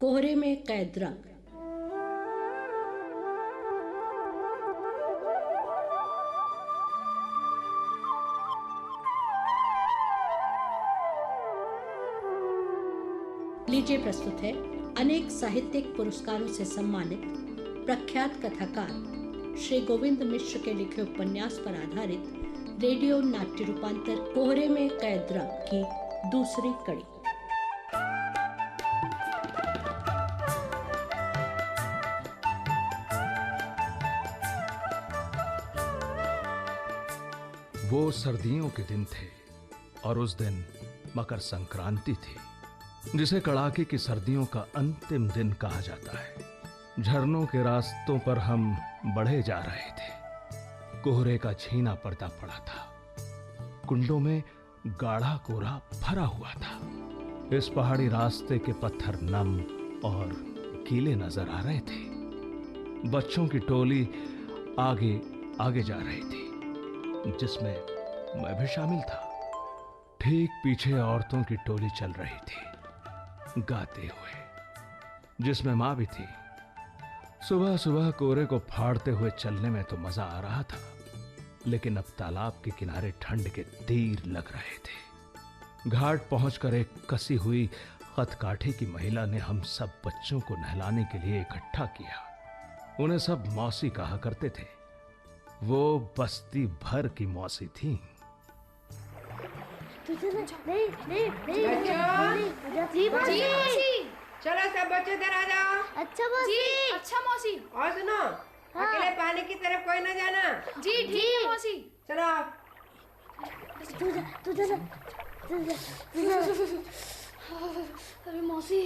कोहरे में कैद रंग। लीजिए प्रस्तुत है अनेक साहित्यिक पुरस्कारों से सम्मानित प्रख्यात कथाकार श्री गोविंद मिश्र के लिखे उपन्यास पर आधारित रेडियो नाट्य रूपांतर कोहरे में कैद रंग की दूसरी कड़ी। वो सर्दियों के दिन थे और उस दिन मकर संक्रांति थी, जिसे कड़ाके की सर्दियों का अंतिम दिन कहा जाता है। झरनों के रास्तों पर हम बढ़े जा रहे थे। कोहरे का छीना पर्दा पड़ा था। कुंडों में गाढ़ा कोहरा भरा हुआ था। इस पहाड़ी रास्ते के पत्थर नम और गीले नजर आ रहे थे। बच्चों की टोली आगे आगे जा रही थी, जिसमें मैं भी शामिल था। ठीक पीछे औरतों की टोली चल रही थी, गाते हुए, जिसमें मां भी थी। सुबह सुबह कोहरे को फाड़ते हुए चलने में तो मजा आ रहा था, लेकिन अब तालाब के किनारे ठंड के तीर लग रहे थे। घाट पहुंचकर एक कसी हुई खतकाठी की महिला ने हम सब बच्चों को नहलाने के लिए इकट्ठा किया। उन्हें सब मौसी कहा करते थे। वो बस्ती भर की मौसी थी। चलो सब बच्चों इधर आ जाओ। अच्छा मौसी। जी अच्छा मौसी। और सुनो, अकेले पानी की तरफ कोई ना जाना। जी ठीक है मौसी। चलो अरे मौसी,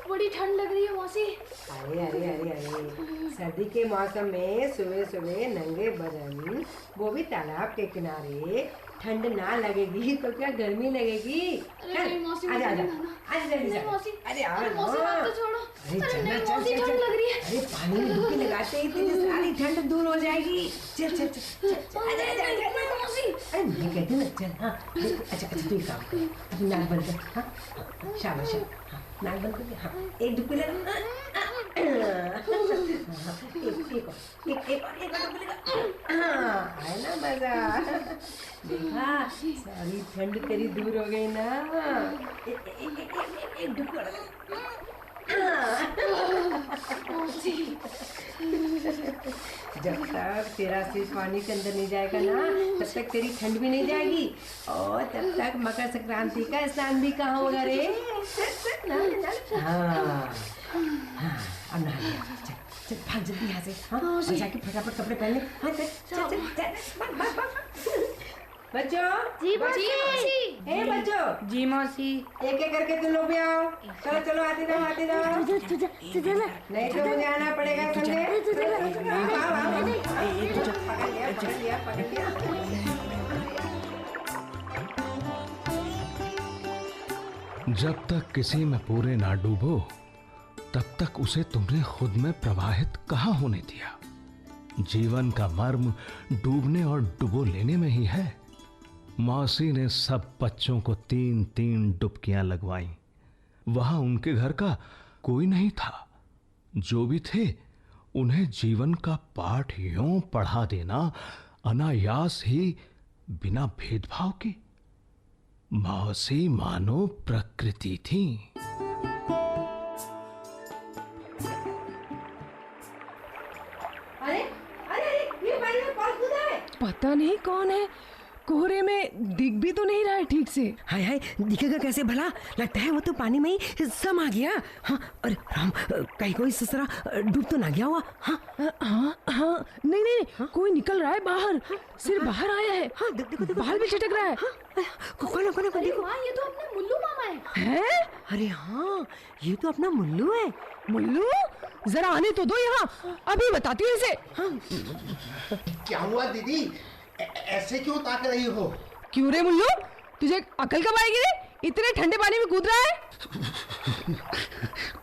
बड़ी ठंड लग रही है मौसी। अरे अरे अरे अरे सर्दी के मौसम में सुबह सुबह नंगे बदन, वो भी तालाब के किनारे, ठंड ना लगेगी तो क्या गर्मी लगेगी? अरे मौसी, आजा आजा नहीं मौसी, अरे आओ मौसी बात तो छोड़ो। अरे नहीं मौसी, ठंड लग रही है। अरे पानी में डुबकी लगाते ही तेरी सारी ठंड दूर हो जाएगी। चल चल चल आजा मौसी। अरे मैं कहती ना चल। हाँ अच्छा अच्छा तू काम कर, नाक बंद कर। हाँ शाबाश, हाँ नाक बंद कर। हाँ एक डुबकी लगा। एक डुबकी लगा। हाँ आया ना मजा? देखा सारी ठंड तेरी दूर हो गई ना। एक डुबकी लगा। जब तक तेरा सिर पानी के अंदर नहीं जाएगा ना, तब तक तेरी ठंड भी नहीं जाएगी, और तब तक मकर संक्रांति का स्नान भी कहाँ होगा रे? हाँ अब नहा लिया। चल चल भाग जल्दी यहाँ से। हाँ जाके फटाफट कपड़े पहन ले। हाँ चल चल चल। बच्चों जी मौसी। ए बच्चों। जी मौसी। एक एक करके तुम लोग भी आओ। चलो चलो आती जाओ आती जाओ। नहीं तो मुझे आना पड़ेगा संगे। पकड़ लिया। जब तक किसी में पूरे ना डूबो, तब तक उसे तुमने खुद में प्रवाहित कहाँ होने दिया। जीवन का मर्म डूबने और डुबो लेने में ही है। मौसी ने सब बच्चों को 3-3 डुबकियां लगवाई। वहां उनके घर का कोई नहीं था। जो भी थे, उन्हें जीवन का पाठ यूं पढ़ा देना अनायास ही, बिना भेदभाव के। मौसी मानो प्रकृति थी। अरे अरे ये पानी में कौन कूदा है? पता नहीं कौन है। कोहरे में दिख भी तो नहीं रहा है ठीक से। हाय हाय दिखेगा कैसे भला? लगता है वो तो पानी में ही समा गया। हाँ अरे राम, कहीं कोई ससुरा डूब तो ना गया हुआ? हाँ हाँ हाँ नहीं नहीं हाँ? कोई निकल रहा है बाहर। सिर बाहर आया है। हाँ देखो बाल भी चटक रहा है। कौन देखो। माँ, ये तो अपना मुल्लू मामा है। अरे हाँ ये तो अपना मुल्लू है। मुल्लू, जरा आने तो दो यहाँ, अभी बताती हूँ इसे। हाँ। क्या हुआ दीदी, ऐसे क्यों ताक रही हो? क्यों रे मुल्लू, तुझे अकल कब आएगी रे? इतने ठंडे पानी में कूद रहा है।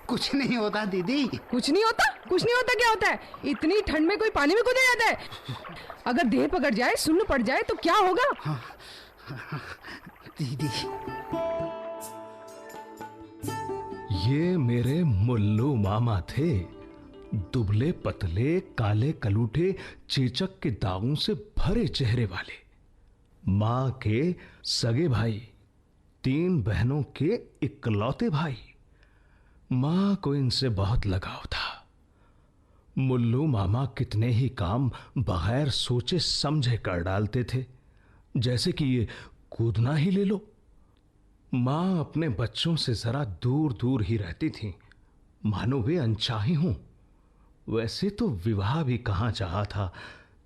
कुछ नहीं होता दीदी। कुछ नहीं होता? कुछ नहीं होता क्या होता है? इतनी ठंड में कोई पानी में कूदा जाता है? अगर देह पकड़ जाए, सुन्न पड़ जाए तो क्या होगा? हाँ, दीदी ये मेरे मुल्लू मामा थे, दुबले पतले, काले कलूटे, चेचक के दागों से भरे चेहरे वाले, मां के सगे भाई, 3 बहनों के इकलौते भाई। मां को इनसे बहुत लगाव था। मुल्लू मामा कितने ही काम बगैर सोचे समझे कर डालते थे, जैसे कि ये कूदना ही ले लो। मां अपने बच्चों से जरा दूर दूर ही रहती थी, मानो वे अनचाही हों। वैसे तो विवाह भी कहां चाहा था।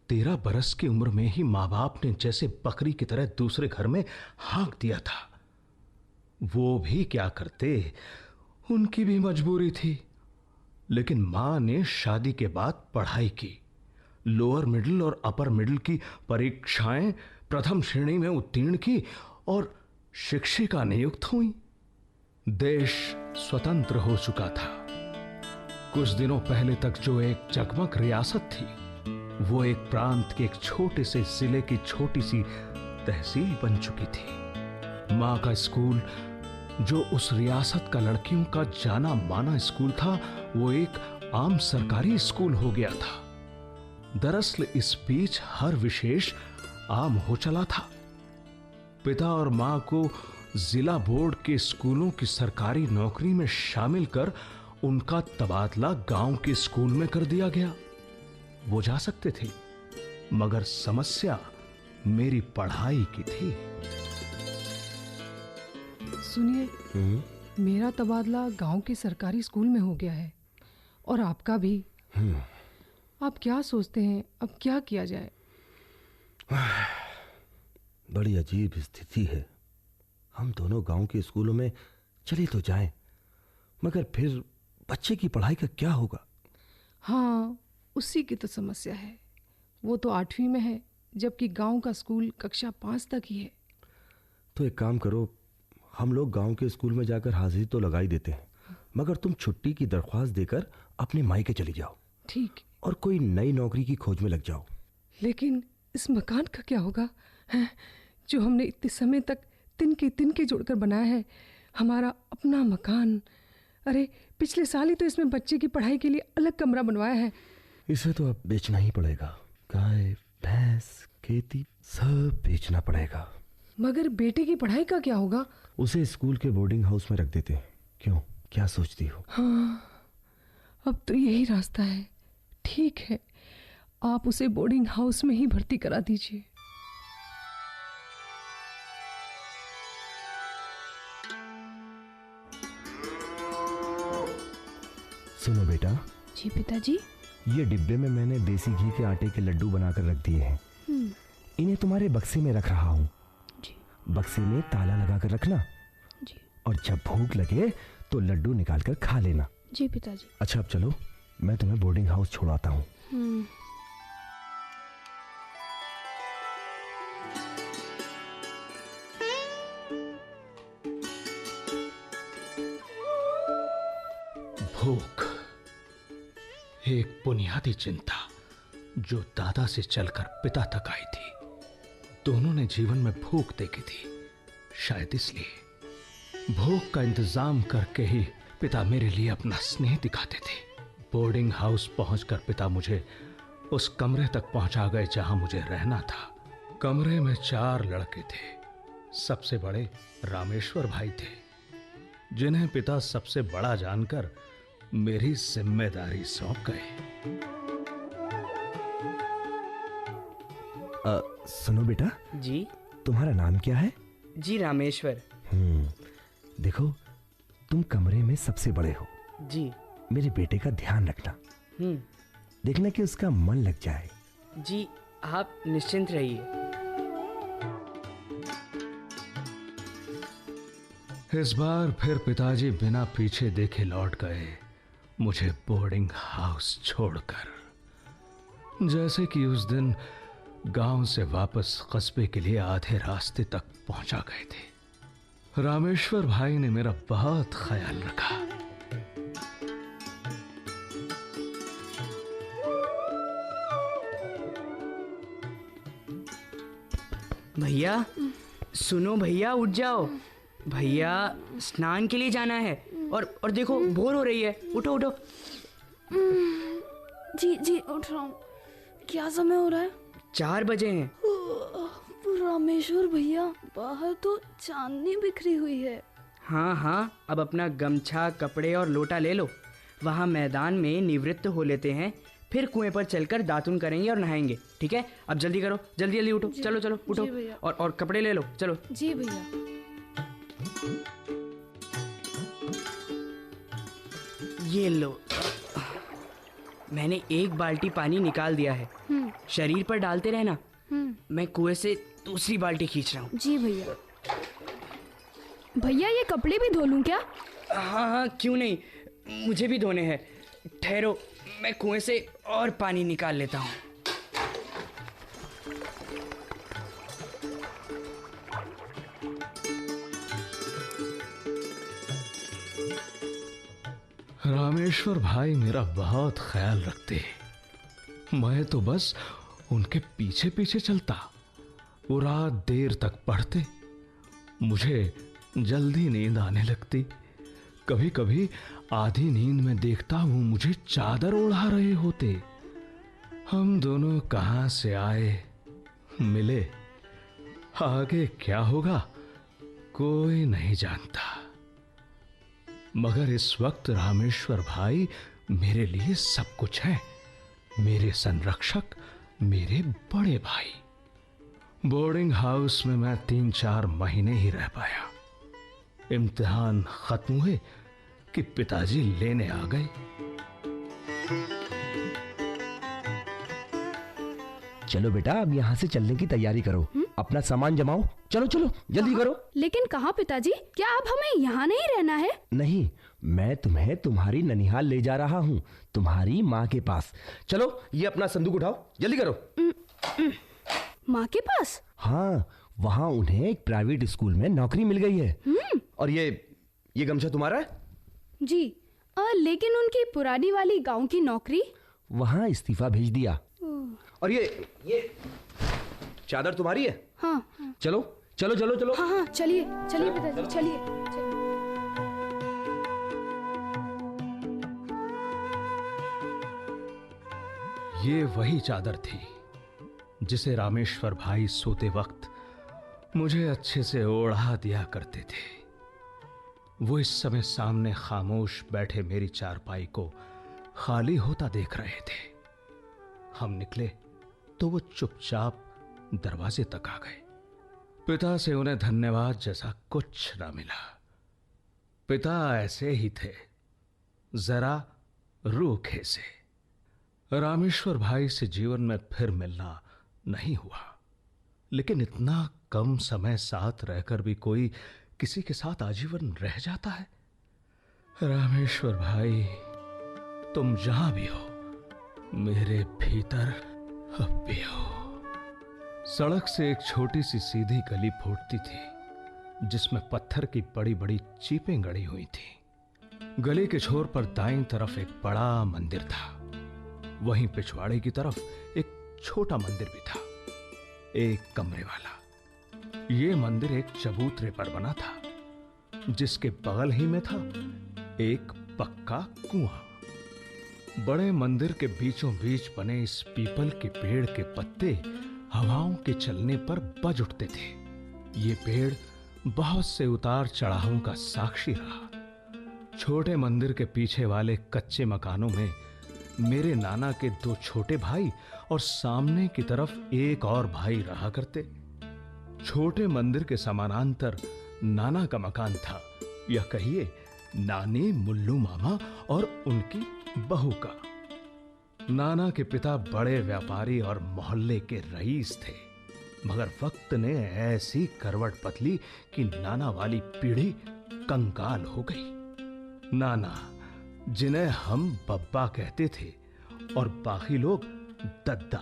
13 बरस की उम्र में ही माँ बाप ने जैसे बकरी की तरह दूसरे घर में हाँक दिया था। वो भी क्या करते, उनकी भी मजबूरी थी। लेकिन मां ने शादी के बाद पढ़ाई की, लोअर मिडिल और अपर मिडिल की परीक्षाएं प्रथम श्रेणी में उत्तीर्ण की और शिक्षिका नियुक्त हुई। देश स्वतंत्र हो चुका था। कुछ दिनों पहले तक जो एक जगमग रियासत थी, वो एक प्रांत के एक छोटे से जिले की छोटी सी तहसील बन चुकी थी। मां का स्कूल, जो उस रियासत का लड़कियों का जाना माना स्कूल था, वो एक आम सरकारी स्कूल हो गया था। दरअसल इस बीच हर विशेष आम हो चला था। पिता और मां को जिला बोर्ड के स्कूलों की सरकारी नौकरी में शामिल कर उनका तबादला गांव के स्कूल में कर दिया गया। वो जा सकते थे, मगर समस्या मेरी पढ़ाई की थी। सुनिए, मेरा तबादला गांव के सरकारी स्कूल में हो गया है और आपका भी। आप क्या सोचते हैं, अब क्या किया जाए? बड़ी अजीब स्थिति है। हम दोनों गांव के स्कूलों में चले तो जाएं, मगर फिर बच्चे की पढ़ाई का क्या होगा? हाँ, उसी की तो समस्या है। वो तो 8वीं में है, जबकि गांव का स्कूल कक्षा 5 तक ही है। तो एक काम करो, हम लोग गांव के स्कूल में जाकर हाजिरी तो लगा ही देते हैं, मगर तुम छुट्टी की दरख्वास्त देकर अपने मायके चली जाओ। ठीक। और कोई नई नौकरी की खोज में लग जाओ। लेकिन इस मकान का क्या होगा, हैं? जो हमने इतने समय तक तिनके जोड़कर बनाया है, हमारा अपना मकान। अरे, पिछले साल ही तो इसमें बच्चे की पढ़ाई के लिए अलग कमरा बनवाया है। इसे तो अब बेचना ही पड़ेगा। गाय, भैंस, खेती सब बेचना पड़ेगा। मगर बेटे की पढ़ाई का क्या होगा? उसे स्कूल के बोर्डिंग हाउस में रख देते हैं। क्यों, क्या सोचती हो? हाँ, अब तो यही रास्ता है। ठीक है, आप उसे बोर्डिंग हाउस में ही भर्ती करा दीजिए। सुनो बेटा। जी पिताजी। ये डिब्बे में मैंने देसी घी के आटे के लड्डू बनाकर रख दिए हैं। इन्हें तुम्हारे बक्से में रख रहा हूँ। जी। बक्से में ताला लगाकर रखना। जी। और जब भूख लगे तो लड्डू निकाल कर खा लेना। जी पिताजी। अच्छा, अब चलो, मैं तुम्हें बोर्डिंग हाउस छोड़ाता हूँ। भूख एक बुनियादी चिंता जो दादा से चलकर पिता तक आई थी। दोनों ने जीवन में भूख देखी थी। शायद इसलिए भूख का इंतजाम करके ही पिता मेरे लिए अपना स्नेह दिखाते थे। बोर्डिंग हाउस पहुंचकर पिता मुझे उस कमरे तक पहुंचा गए जहां मुझे रहना था। कमरे में 4 लड़के थे। सबसे बड़े रामेश्वर भाई थे, जिन्हें पिता सबसे बड़ा जानकर मेरी जिम्मेदारी सौंप गए। सुनो बेटा। जी। तुम्हारा नाम क्या है? जी, रामेश्वर। देखो, तुम कमरे में सबसे बड़े हो। जी। मेरे बेटे का ध्यान रखना। देखना कि उसका मन लग जाए। जी, आप निश्चिंत रहिए। इस बार फिर पिताजी बिना पीछे देखे लौट गए, मुझे बोर्डिंग हाउस छोड़कर। जैसे कि उस दिन गांव से वापस कस्बे के लिए आधे रास्ते तक पहुंचा गए थे। रामेश्वर भाई ने मेरा बहुत ख्याल रखा। भैया, सुनो भैया, उठ जाओ। भैया, स्नान के लिए जाना है। और देखो बोर हो रही है। उठो उठो। जी जी उठ रहा हूँ। क्या समय हो रहा है? 4 बजे हैं। रामेश्वर भैया, बाहर तो चांदनी बिखरी हुई है। हाँ हाँ, अब अपना गमछा, कपड़े और लोटा ले लो। वहाँ मैदान में निवृत्त हो लेते हैं, फिर कुएं पर चलकर दातुन करेंगे और नहाएंगे। ठीक है, अब जल्दी करो, जल्दी जल्दी उठो। चलो चलो उठो। और कपड़े ले लो, चलो। जी भैया। ये लो, मैंने 1 बाल्टी पानी निकाल दिया है। शरीर पर डालते रहना। मैं कुएं से दूसरी बाल्टी खींच रहा हूँ। जी भैया। भैया ये कपड़े भी धो लूं क्या? हाँ हाँ, क्यों नहीं, मुझे भी धोने हैं। ठहरो, मैं कुएं से और पानी निकाल लेता हूँ। रामेश्वर भाई मेरा बहुत ख्याल रखते हैं। मैं तो बस उनके पीछे पीछे चलता। वो रात देर तक पढ़ते, मुझे जल्दी नींद आने लगती। कभी कभी आधी नींद में देखता हूं मुझे चादर ओढ़ा रहे होते। हम दोनों कहां से आए, मिले, आगे क्या होगा कोई नहीं जानता। मगर इस वक्त रामेश्वर भाई मेरे लिए सब कुछ है, मेरे संरक्षक, मेरे बड़े भाई। बोर्डिंग हाउस में मैं 3-4 महीने ही रह पाया। इम्तिहान खत्म हुए कि पिताजी लेने आ गए। चलो बेटा, अब यहाँ से चलने की तैयारी करो। अपना सामान जमाओ, चलो चलो जल्दी करो। लेकिन कहाँ पिताजी? क्या अब हमें यहाँ नहीं रहना है? नहीं, मैं तुम्हें तुम्हारी ननिहाल ले जा रहा हूँ, तुम्हारी माँ के पास। चलो, ये अपना संदूक उठाओ, जल्दी करो। माँ के पास? हाँ, वहाँ उन्हें एक प्राइवेट स्कूल में नौकरी मिल गई है। और ये गमछा तुम्हारा है? जी। लेकिन उनकी पुरानी वाली गांव की नौकरी? वहाँ इस्तीफा भेज दिया। और ये चादर तुम्हारी है? हाँ। चलो चलो चलो चलो। हाँ हाँ, चलिए चलिए पिताजी, चलिए। ये वही चादर थी जिसे रामेश्वर भाई सोते वक्त मुझे अच्छे से ओढ़ा दिया करते थे। वो इस समय सामने खामोश बैठे मेरी चारपाई को खाली होता देख रहे थे। हम निकले तो वो चुपचाप दरवाजे तक आ गए। पिता से उन्हें धन्यवाद जैसा कुछ ना मिला। पिता ऐसे ही थे, जरा रूखे से। रामेश्वर भाई से जीवन में फिर मिलना नहीं हुआ, लेकिन इतना कम समय साथ रहकर भी कोई किसी के साथ आजीवन रह जाता है। रामेश्वर भाई, तुम जहां भी हो, मेरे भीतर अब भी हो। सड़क से एक छोटी सी सीधी गली फूटती थी जिसमें पत्थर की बड़ी बड़ी चीपें गड़ी हुई थी। गली के छोर पर दाईं तरफ एक बड़ा मंदिर था, वहीं पिछवाड़े की तरफ एक छोटा मंदिर भी था, एक कमरे वाला। ये मंदिर एक चबूतरे पर बना था, जिसके बगल ही में था एक पक्का कुआं। बड़े मंदिर के बीचों बीच बने इस पीपल के पेड़ के पत्ते हवाओं के चलने पर बज उठते थे। ये पेड़ बहुत से उतार चढ़ावों का साक्षी रहा। छोटे मंदिर के पीछे वाले कच्चे मकानों में मेरे नाना के 2 छोटे भाई और सामने की तरफ एक और भाई रहा करते। छोटे मंदिर के समानांतर नाना का मकान था, या कहिए नानी, मुल्लू मामा और उनकी बहू का। नाना के पिता बड़े व्यापारी और मोहल्ले के रईस थे, मगर वक्त ने ऐसी करवट बदली कि नाना वाली पीढ़ी कंगाल हो गई। नाना, जिन्हें हम बब्बा कहते थे और बाकी लोग दद्दा,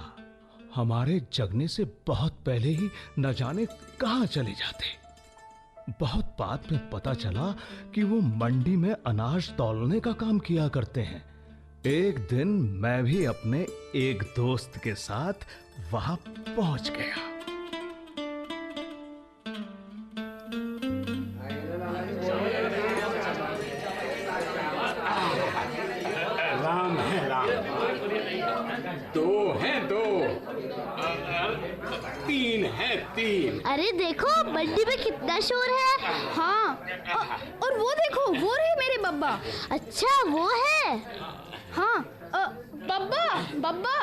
हमारे जगने से बहुत पहले ही न जाने कहां चले जाते। बहुत बाद में पता चला कि वो मंडी में अनाज तौलने का काम किया करते हैं। एक दिन मैं भी अपने एक दोस्त के साथ वहां पहुंच गया। दो है दो, तीन है तीन। अरे देखो बंडी में कितना शोर है। हाँ और वो देखो, वो रहे मेरे बब्बा। अच्छा वो है। हाँ बब्बा बब्बा।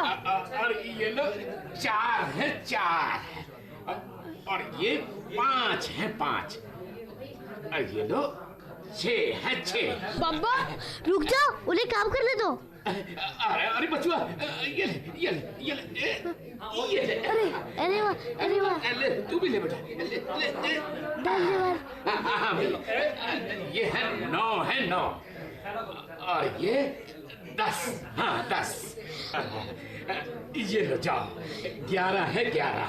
और ये लो चार है चार, और ये पांच है पांच, और ये लो छह है छह। बब्बा रुक जाओ, उन्हें काम करने दो। अरे बचुआ, ये ले, अरे वाह ले, तू भी ले बेटा, ले। धन्यवाद। ये है नौ, और ये 10, हाँ 10। ये लो जाओ, 11 है 11।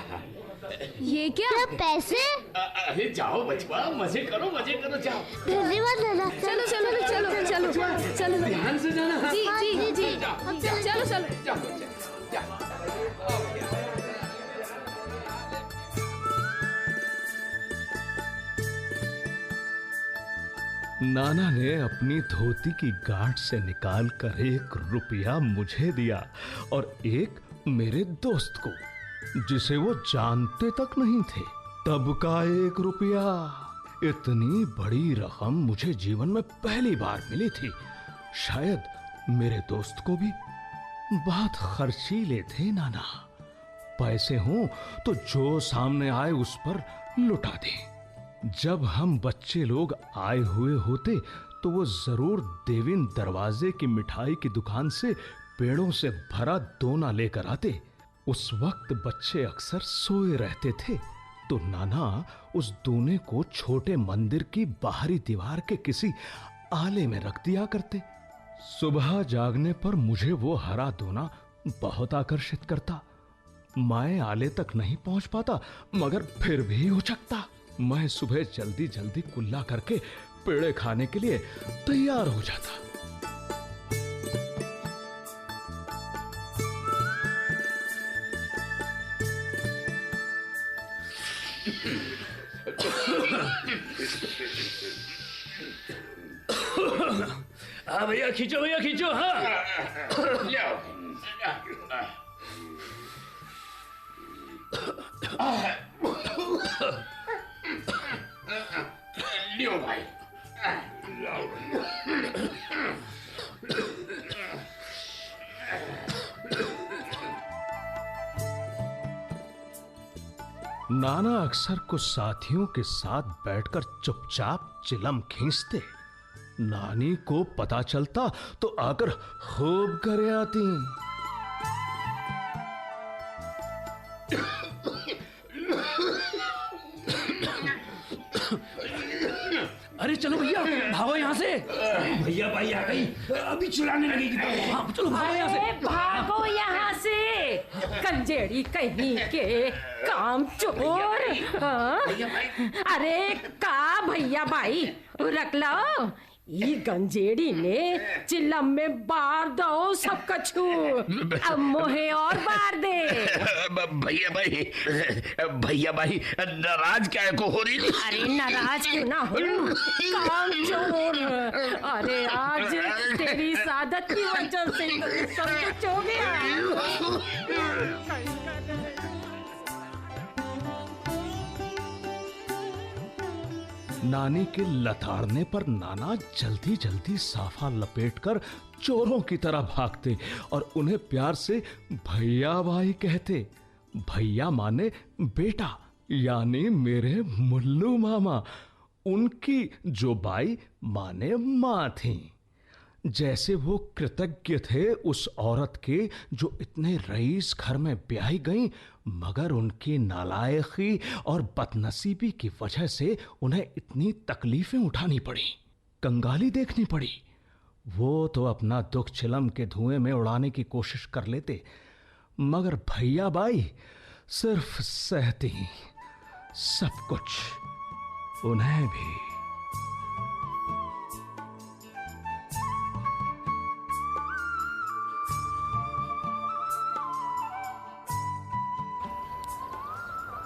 ये क्या पैसे? अरे जाओ बचवा, मजे करो जाओ। धन्यवाद नाना। चलो चलो चलो चलो चलो, ध्यान से जाना। जी जी जी, चलो चलो। जाओ। नाना ने अपनी धोती की गांठ से निकालकर 1 रुपया मुझे दिया और एक मेरे दोस्त को, जिसे वो जानते तक नहीं थे। तब का 1 रुपया, इतनी बड़ी रकम मुझे जीवन में पहली बार मिली थी। शायद मेरे दोस्त को भी। बहुत खर्चीले थे नाना, पैसे हों तो जो सामने आए उस पर लुटा दें। जब हम बच्चे लोग आए हुए होते तो वो जरूर देविन दरवाजे की मिठाई की दुकान से पेड़ों से भरा दोना लेकर आते। उस वक्त बच्चे अक्सर सोए रहते थे, तो नाना उस दोने को छोटे मंदिर की बाहरी दीवार के किसी आले में रख दिया करते। सुबह जागने पर मुझे वो हरा दोना बहुत आकर्षित करता। मैं आले तक नहीं पहुंच पाता, मगर फिर भी उचकता। मैं सुबह जल्दी जल्दी कुल्ला करके पेड़े खाने के लिए तैयार हो जाता। हाँ भैया खींचो हाँ। लियो भाई। नाना अक्सर कुछ साथियों के साथ बैठकर चुपचाप चिलम खींचते। नानी को पता चलता तो आकर खूब करे आती। अरे चलो भैया भागो यहाँ से। भैया भाई आ गई, अभी चिल्लाने लगेगी। हाँ चलो भागो यहाँ से। भागो यहाँ से, कंजेड़ी कहीं के काम चोर। हाँ? अरे का भैया भाई रख लो, ये गंजेड़ी ने चिल्लम में बार दो सब कछु। अब मोहे और बार दे। भैया भाई नाराज क्या को हो रही? अरे नाराज क्यों ना हो, काम चोर। अरे आज तेरी सादत की वजह से सब कुछ हो गया। नानी के लताड़ने पर नाना जल्दी जल्दी साफा लपेटकर चोरों की तरह भागते और उन्हें प्यार से भैया भाई कहते। भैया माने बेटा, यानी मेरे मुल्लू मामा। उनकी जो बाई माने माँ थी। जैसे वो कृतज्ञ थे उस औरत के जो इतने रईस घर में ब्याही गई, मगर उनकी नालायकी और बदनसीबी की वजह से उन्हें इतनी तकलीफें उठानी पड़ी, कंगाली देखनी पड़ी। वो तो अपना दुख चिलम के धुएं में उड़ाने की कोशिश कर लेते, मगर भैया बाई सिर्फ सहती सब कुछ, उन्हें भी।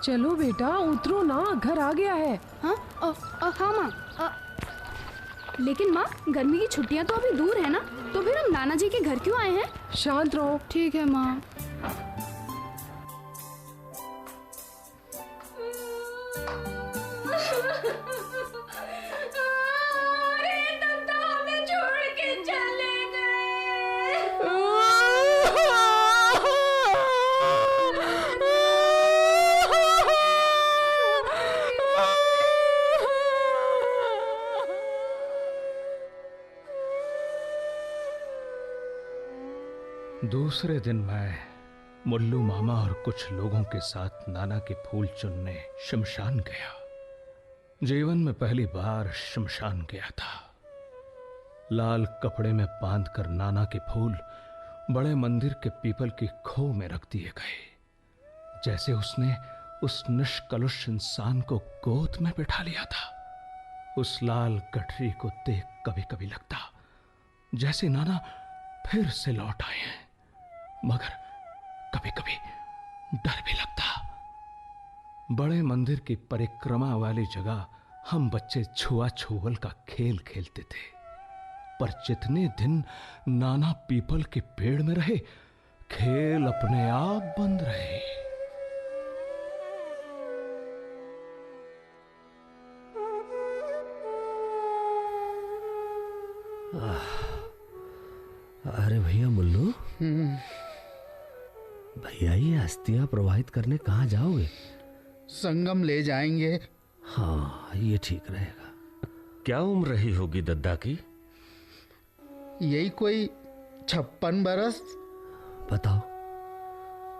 चलो बेटा उतरो ना, घर आ गया है। हाँ हाँ माँ, लेकिन माँ गर्मी की छुट्टियाँ तो अभी दूर है ना। तो फिर हम नाना जी के घर क्यों आए हैं? शांत रहो। ठीक है माँ। दूसरे दिन मैं मुल्लू मामा और कुछ लोगों के साथ नाना के फूल चुनने शमशान गया। जीवन में पहली बार शमशान गया था। लाल कपड़े में बांधकर नाना के फूल बड़े मंदिर के पीपल की खो में रख दिए गए, जैसे उसने उस निष्कलुष इंसान को गोद में बैठा लिया था। उस लाल गठरी को देख कभी कभी लगता जैसे नाना फिर से लौट आए हैं, मगर कभी कभी डर भी लगता। बड़े मंदिर की परिक्रमा वाली जगह हम बच्चे छुआ छुअल का खेल खेलते थे, पर जितने दिन नाना पीपल के पेड़ में रहे, खेल अपने आप बंद रहे। अरे भैया मुल्लू, भैया ये अस्थियां प्रवाहित करने कहाँ जाओगे? संगम ले जाएंगे। हाँ, ये ठीक रहेगा। क्या उम्र रही होगी दद्दा की? यही कोई 56 बरस। बताओ,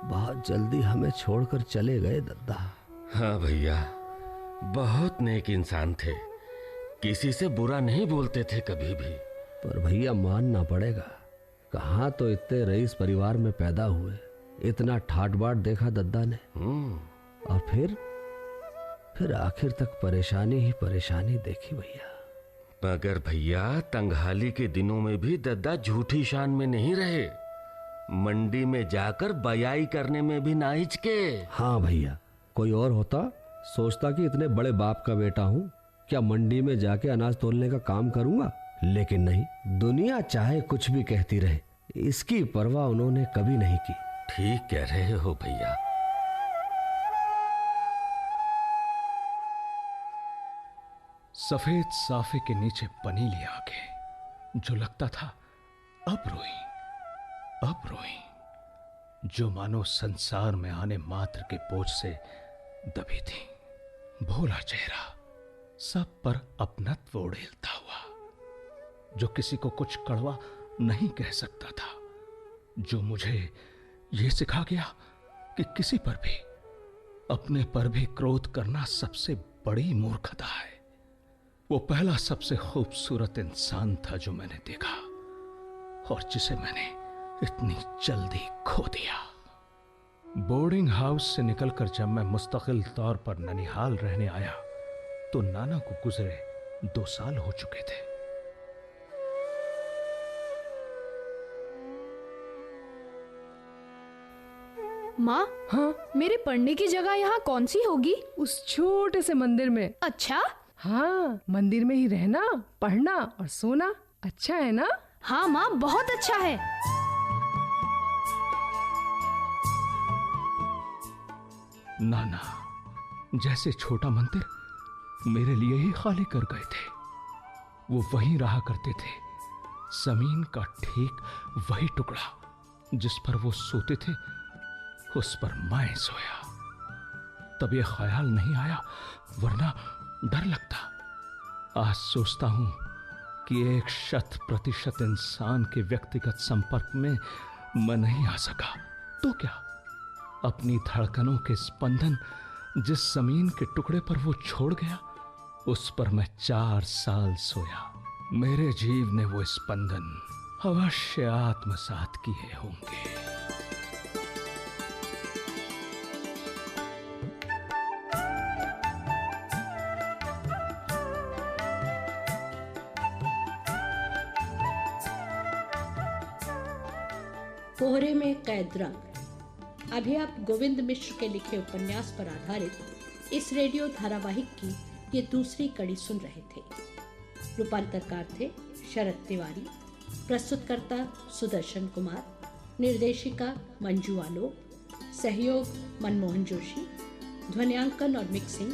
बहुत जल्दी हमें छोड़कर चले गए दद्दा। हाँ भैया, बहुत नेक इंसान थे, किसी से बुरा नहीं बोलते थे कभी भी। पर भैया मानना पड़ेगा, कहाँ तो इतने रईस परिवार में पैदा हुए, इतना ठाट बाट देखा दद्दा ने, और फिर आखिर तक परेशानी ही परेशानी देखी भैया। मगर भैया, तंगहाली के दिनों में भी दद्दा झूठी शान में नहीं रहे, मंडी में जाकर बयाई करने में भी ना हिचके। हाँ भैया, कोई और होता सोचता कि इतने बड़े बाप का बेटा हूँ, क्या मंडी में जाके अनाज तोलने का काम करूंगा, लेकिन नहीं, दुनिया चाहे कुछ भी कहती रहे, इसकी परवाह उन्होंने कभी नहीं की। ठीक कह रहे हो भैया। सफेद साफे के नीचे पनीली आंखें, जो लगता था अब रोई, जो मानो संसार में आने मात्र के बोझ से दबी थी। भोला चेहरा, सब पर अपनत्व उड़ेलता हुआ, जो किसी को कुछ कड़वा नहीं कह सकता था, जो मुझे यह सिखा गया कि किसी पर भी, अपने पर भी क्रोध करना सबसे बड़ी मूर्खता है। वो पहला सबसे खूबसूरत इंसान था जो मैंने देखा, और जिसे मैंने इतनी जल्दी खो दिया। बोर्डिंग हाउस से निकलकर जब मैं मुस्तकिल तौर पर ननिहाल रहने आया, तो नाना को गुजरे 2 साल हो चुके थे। माँ, हाँ, मेरे पढ़ने की जगह यहाँ कौन सी होगी? उस छोटे से मंदिर में। अच्छा? हाँ, मंदिर में ही रहना, पढ़ना और सोना अच्छा है ना? हाँ माँ, बहुत अच्छा है। नाना जैसे छोटा मंदिर मेरे लिए ही खाली कर गए थे। वो वहीं रहा करते थे, जमीन का ठीक वही टुकड़ा जिस पर वो सोते थे, उस पर मैं सोया। तब ये ख्याल नहीं आया, वरना डर लगता। आज सोचता हूं कि 100% इंसान के व्यक्तिगत संपर्क में मैं नहीं आ सका, तो क्या, अपनी धड़कनों के स्पंदन जिस जमीन के टुकड़े पर वो छोड़ गया, उस पर मैं 4 साल सोया। मेरे जीव ने वो स्पंदन अवश्य आत्मसात किए होंगे। कोहरे में कैद रंग। अभी आप गोविंद मिश्र के लिखे उपन्यास पर आधारित इस रेडियो धारावाहिक की ये दूसरी कड़ी सुन रहे थे। रूपांतरकार थे शरद तिवारी, प्रस्तुतकर्ता सुदर्शन कुमार, निर्देशिका मंजू आलोक, सहयोग मनमोहन जोशी, ध्वनियांकन और मिक्सिंग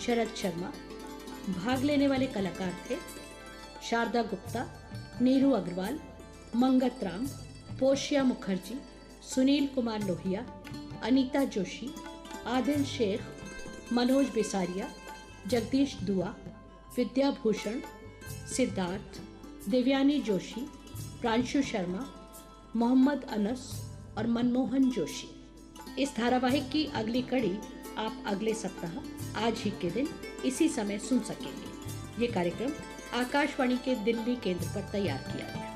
शरद शर्मा। भाग लेने वाले कलाकार थे शारदा गुप्ता, नीरू अग्रवाल, मंगत राम, पोशिया मुखर्जी, सुनील कुमार लोहिया, अनीता जोशी, आदिल शेख, मनोज बिसारिया, जगदीश दुआ, विद्या भूषण, सिद्धार्थ, देवयानी जोशी, प्रांशु शर्मा, मोहम्मद अनस और मनमोहन जोशी। इस धारावाहिक की अगली कड़ी आप अगले सप्ताह आज ही के दिन इसी समय सुन सकेंगे। ये कार्यक्रम आकाशवाणी के दिल्ली केंद्र पर तैयार किया गया।